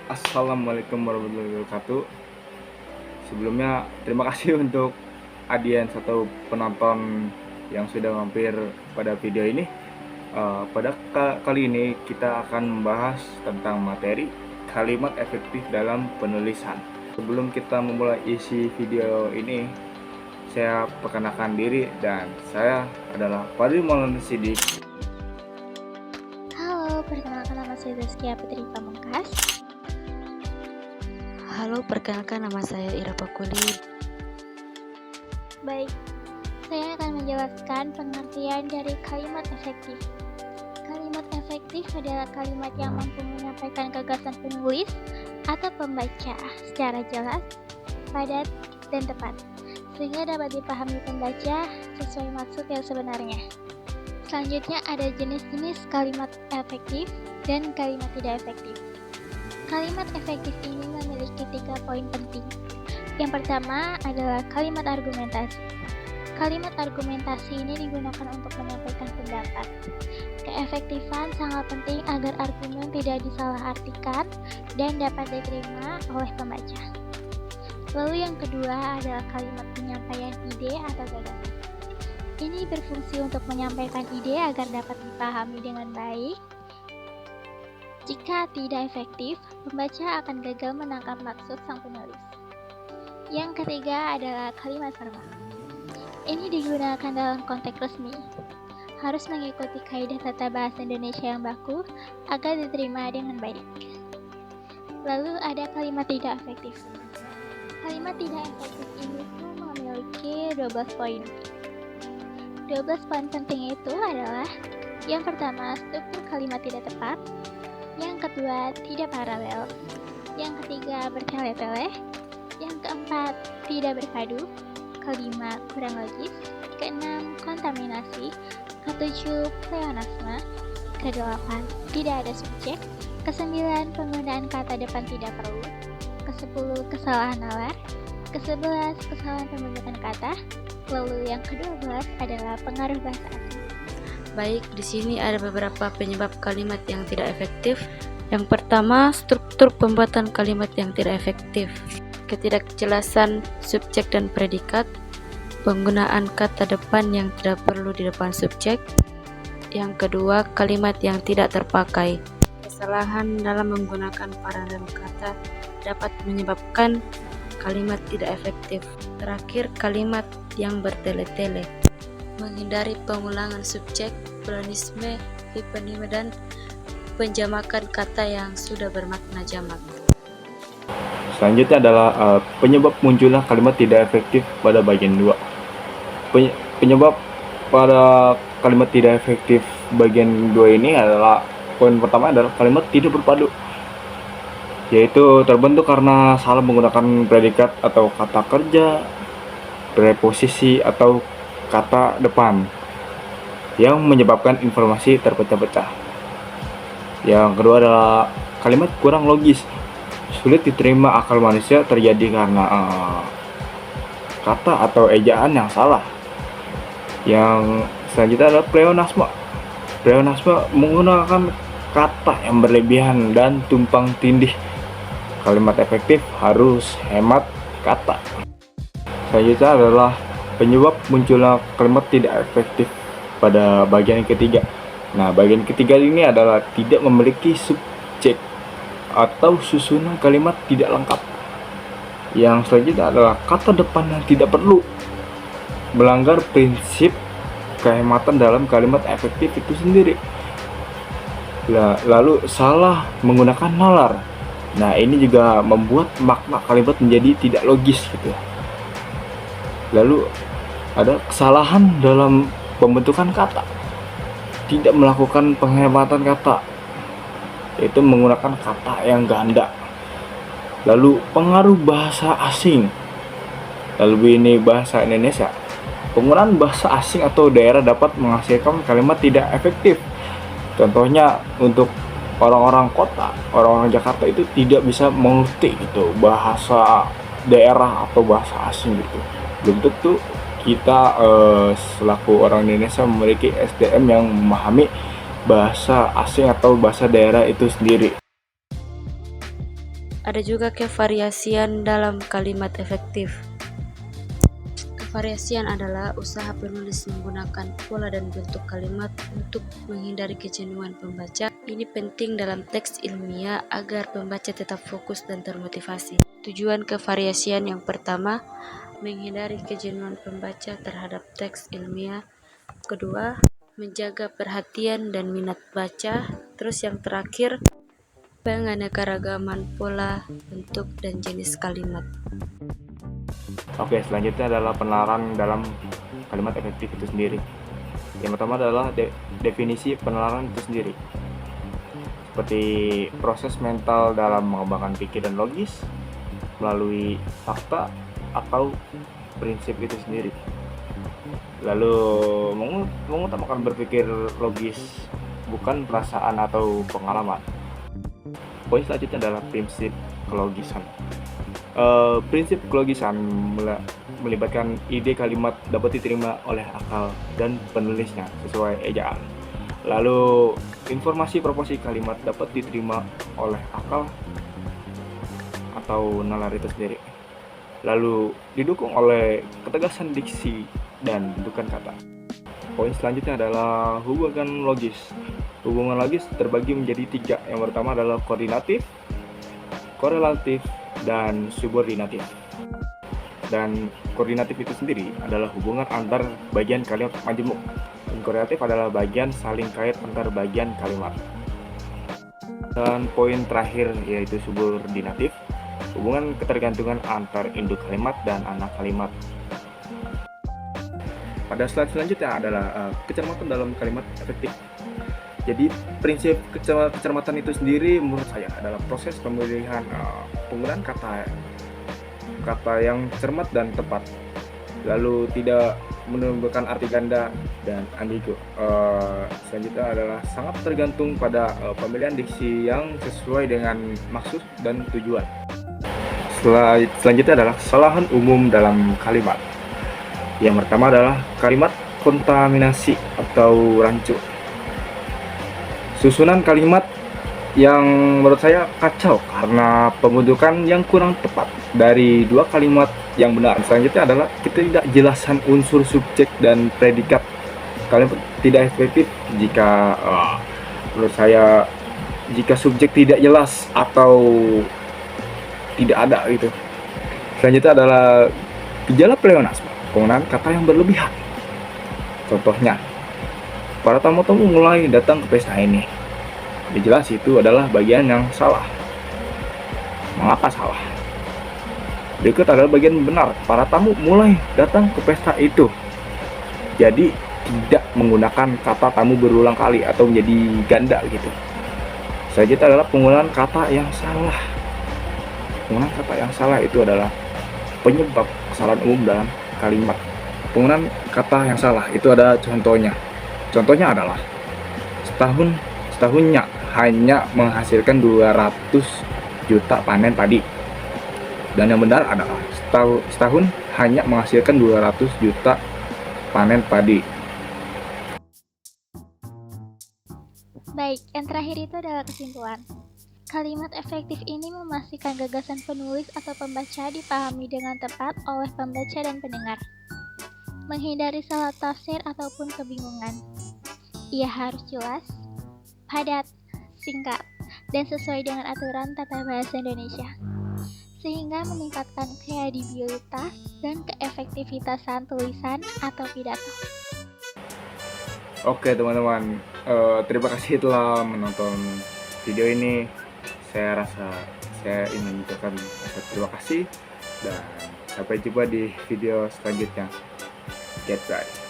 Assalamualaikum warahmatullahi wabarakatuh. Sebelumnya terima kasih untuk audiens atau penonton yang sudah mampir pada video ini. Pada kali ini kita akan membahas tentang materi kalimat efektif dalam penulisan. Sebelum kita memulai isi video ini, saya perkenalkan diri dan saya adalah Fadil Maulana Sidik. Halo, perkenalkan nama saya Zaskia Putri Pamungkas. Halo, perkenalkan nama saya Ira Pakuli. Baik, saya akan menjelaskan pengertian dari kalimat efektif. Kalimat efektif adalah kalimat yang mampu menyampaikan gagasan penulis atau pembaca secara jelas, padat, dan tepat, sehingga dapat dipahami pembaca sesuai maksud yang sebenarnya. Selanjutnya ada jenis-jenis kalimat efektif dan kalimat tidak efektif. Kalimat efektif ini memiliki 3 poin penting. Yang pertama adalah kalimat argumentasi. Kalimat argumentasi ini digunakan untuk menyampaikan pendapat. Keefektifan sangat penting agar argumen tidak disalahartikan dan dapat diterima oleh pembaca. Lalu yang kedua adalah kalimat penyampaian ide atau gagasan. Ini berfungsi untuk menyampaikan ide agar dapat dipahami dengan baik. Jika tidak efektif, pembaca akan gagal menangkap maksud sang penulis. Yang ketiga adalah kalimat formal. Ini digunakan dalam konteks resmi. Harus mengikuti kaidah tata bahasa Indonesia yang baku agar diterima dengan baik. Lalu ada kalimat tidak efektif. Kalimat tidak efektif ini pun memiliki 12 poin. 12 poin penting itu adalah: yang pertama, struktur kalimat tidak tepat. Yang kedua, tidak paralel. Yang ketiga, bertele-tele. Yang keempat, tidak berpadu. Kelima, kurang logis. Keenam, kontaminasi. Ketujuh, pleonasme. Kedelapan, tidak ada subjek. Kesembilan, penggunaan kata depan tidak perlu. Kesepuluh, kesalahan nalar. Kesebelas, kesalahan pembentukan kata. Lalu yang ke-12 adalah pengaruh bahasa asing. Baik, di sini ada beberapa penyebab kalimat yang tidak efektif. Yang pertama, struktur pembuatan kalimat yang tidak efektif. Ketidakjelasan subjek dan predikat. Penggunaan kata depan yang tidak perlu di depan subjek. Yang kedua, kalimat yang tidak terpakai. Kesalahan dalam menggunakan paralel kata dapat menyebabkan kalimat tidak efektif. Terakhir, kalimat yang bertele-tele. Menghindari pengulangan subjek, pleonasme, hipernyme, dan penjamakan kata yang sudah bermakna jamak. Selanjutnya adalah penyebab munculnya kalimat tidak efektif pada bagian 2. Penyebab pada kalimat tidak efektif bagian 2 ini adalah, poin pertama adalah kalimat tidak berpadu, yaitu terbentuk karena salah menggunakan predikat atau kata kerja, preposisi atau kata depan yang menyebabkan informasi terpecah-pecah. Yang kedua adalah kalimat kurang logis, sulit diterima akal manusia, terjadi karena kata atau ejaan yang salah. Yang selanjutnya adalah pleonasme. Pleonasme menggunakan kata yang berlebihan dan tumpang tindih. Kalimat efektif harus hemat kata. Selanjutnya adalah penyebab munculnya kalimat tidak efektif pada bagian ketiga. Nah, bagian ketiga ini adalah tidak memiliki subjek atau susunan kalimat tidak lengkap. Yang selanjutnya adalah kata depan yang tidak perlu, melanggar prinsip kehematan dalam kalimat efektif itu sendiri. Lalu salah menggunakan nalar. Nah, ini juga membuat makna kalimat menjadi tidak logis gitu. Lalu ada kesalahan dalam pembentukan kata, tidak melakukan penghematan kata, yaitu menggunakan kata yang ganda. Lalu pengaruh bahasa asing, lalu ini bahasa Indonesia. Penggunaan bahasa asing atau daerah dapat menghasilkan kalimat tidak efektif. Contohnya untuk orang-orang kota, orang-orang Jakarta itu tidak bisa mengerti gitu bahasa daerah atau bahasa asing gitu. Belum tentu kita selaku orang Indonesia memiliki SDM yang memahami bahasa asing atau bahasa daerah itu sendiri. Ada juga kevariasian dalam kalimat efektif. Kevariasian adalah usaha penulis menggunakan pola dan bentuk kalimat untuk menghindari kejenuhan pembaca. Ini penting dalam teks ilmiah agar pembaca tetap fokus dan termotivasi. Tujuan kevariasian yang pertama, menghindari kejenuhan pembaca terhadap teks ilmiah. Kedua, menjaga perhatian dan minat baca. Terus yang terakhir, penganekaragaman pola, bentuk, dan jenis kalimat. Oke, selanjutnya adalah penalaran dalam kalimat efektif itu sendiri. Yang pertama adalah definisi penalaran itu sendiri. Seperti proses mental dalam mengembangkan pikiran logis melalui fakta atau prinsip itu sendiri. Lalu mengutamakan berpikir logis, bukan perasaan atau pengalaman. Poin selanjutnya adalah prinsip kelogisan. Prinsip kelogisan melibatkan ide kalimat dapat diterima oleh akal dan penulisnya sesuai ejaan. Lalu informasi proporsi kalimat dapat diterima oleh akal atau nalar itu sendiri. Lalu didukung oleh ketegasan diksi dan bentukan kata. Poin selanjutnya adalah hubungan logis. Hubungan logis terbagi menjadi 3. Yang pertama adalah koordinatif, korelatif, dan subordinatif. Dan koordinatif itu sendiri adalah hubungan antar bagian kalimat majemuk. Dan korelatif adalah bagian saling kait antar bagian kalimat. Dan poin terakhir yaitu subordinatif, hubungan ketergantungan antar induk kalimat dan anak kalimat. Pada slide selanjutnya adalah kecermatan dalam kalimat efektif. Jadi prinsip kecermatan itu sendiri menurut saya adalah proses pemilihan penggunaan kata yang cermat dan tepat, lalu tidak menimbulkan arti ganda dan ambigu. Selanjutnya adalah sangat tergantung pada pemilihan diksi yang sesuai dengan maksud dan tujuan. Selanjutnya adalah kesalahan umum dalam kalimat. Yang pertama adalah kalimat kontaminasi atau rancu. Susunan kalimat yang menurut saya kacau karena pembentukan yang kurang tepat dari 2 kalimat yang benar. Selanjutnya adalah ketidakjelasan unsur subjek dan predikat. Kalimat tidak efektif jika menurut saya jika subjek tidak jelas atau tidak ada gitu. Selanjutnya adalah gejala pleonasme, penggunaan kata yang berlebihan. Contohnya, para tamu-tamu mulai datang ke pesta ini. Jelas itu adalah bagian yang salah. Mengapa salah? Berikut adalah bagian benar. Para tamu mulai datang ke pesta itu. Jadi tidak menggunakan kata tamu berulang kali atau menjadi ganda gitu. Selanjutnya adalah penggunaan kata yang salah. Penggunaan kata yang salah itu adalah penyebab kesalahan umum dalam kalimat. Penggunaan kata yang salah itu ada contohnya. Contohnya adalah setahunnya hanya menghasilkan 200 juta panen padi. Dan yang benar adalah setahun hanya menghasilkan 200 juta panen padi. Baik, yang terakhir itu adalah kesimpulan. Kalimat efektif ini memastikan gagasan penulis atau pembaca dipahami dengan tepat oleh pembaca dan pendengar, menghindari salah tafsir ataupun kebingungan. Ia harus jelas, padat, singkat, dan sesuai dengan aturan tata bahasa Indonesia, sehingga meningkatkan kredibilitas dan keefektivitasan tulisan atau pidato. Oke teman-teman, terima kasih telah menonton video ini. Saya rasa saya ingin mengucapkan terima kasih dan sampai jumpa di video selanjutnya. Goodbye.